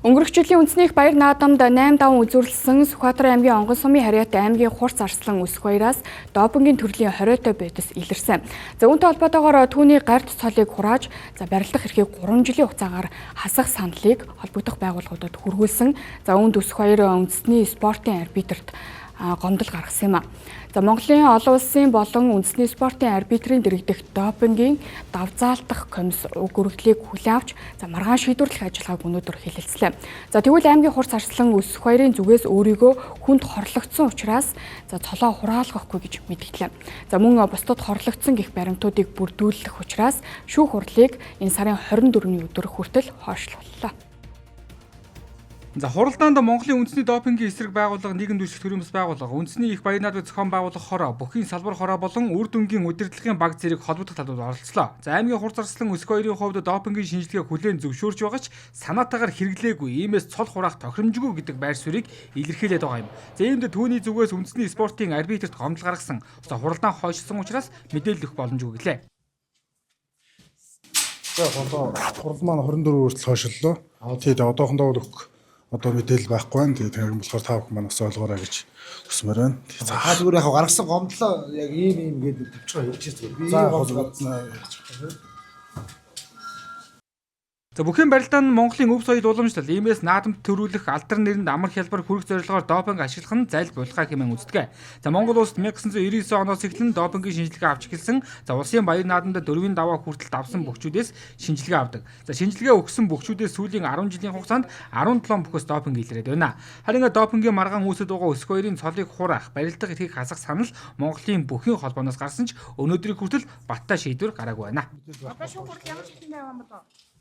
Өнгөрөх жилийн үндэсний их баяр наадамд 8 даван үзүүлсэн Сүхбаатар аймгийн Онгон сумын Харьяат аймгийн Хурц Арслан өсөх баяраас допингийн төрлийн 20-той бодис илэрсэн. За үүнтэй холбоотойгоор түүний гарт цолыг хурааж барилдах эрхийг 3 жилийн хугацаагаар хасах саналыг холбогдох байгууллагуудад хүргүүлсэн. За үүнд өсөх баяр үндэсний спортын арбитрт гомдол гаргасан юм а. За Монголын олон улсын болон үндэсний спортын арбитрийн дэргэдэх допингийн давзаалтах комисс өгөргөлийг хүлээн авч маргаан шийдвэрлэх ажиллагааг өнөөдөр хэлэлцлээ. За тэгвэл аймгийн Хурц Арслан өсөх баярын зүгээс өөрийгөө хүнд хорлогдсон учраас цолоо хураалгахгүй гэж мэдгдлээ. За мөн бусдад хорлогдсон гэх баримтуудыг бүрдүүлэх учраас шүүх хурлыг энэ сарын 24-ний өдөр хүртэл хойшлууллаа. За хуралдаанд Монголын үндэсний допингийн эсрэг байгууллага нийгэм дэвших төрийн бас байгууллага үндэсний их баяр наадмыг зохион байгуулах хороо бүхий салбар хороо болон үр дүнгийн удирдлагын баг зэрэг холбогдох талбарт оролцлоо. За аймгийн Хурц Арслан өсөх баярын хувьд допингийн шинжилгээ хүлээн зөвшөөрж байгаа ч санаатаагаар хэрэглээгүй, иймээс цол хураах тохиромжгүй гэдэг байр суурийг илэрхийлээд байгаа юм. За иймд түүний зүгээс үндэсний спортын арбитрт гомдол гаргасан. За хуралдаан хойшилсан учраас мэдээлэл өгөх боломжгүй гэлээ. За хурал маань 24 хүртэл хойшиллоо. Тэгээд одоохондоо одоо мэдээлэл байхгүй байна. Тэгээд болохоор та бүхэн маань бас ойлгоорой гэж хүсмээр байна. За зүгээр яг гаргасан гомдлоо яг ийм гэдэг төвчгөө хэлж байгаа. Би гомдлоо. За бүхэн барилдаан нь Монголын өв соёл уламжлал, иймээс наадамд төрүүлэх алдар нэрэнд амар хялбар хүрэх зорилгоор допинг ашиглах нь зайлбуулхаа хэмээн үздэг. За Монгол улсад 1999 оноос эхлэн допингийн шинжилгээ авч эхэлсэн. За улсын баяр наадамд 4-ийн даваа хүртэл давсан бөхчүүдээс шинжилгээ авдаг. За шинжилгээ өгсөн бөхчүүдээс сүүлийн 10 жилийн хугацаанд 17 бүхэс допинг илрээд байна. Харин допингийн маргаан үүсэж байгаа өсөх баярын цолыг хураах, барилдах эрхийг хасах санал Монголын бүхэн холбооноос гарсан ч өнөөдрийг хүртэл баттай шийдвэр гараагүй байна. Одоо шүүх хурл ямар шийдвэр авах юм бэ?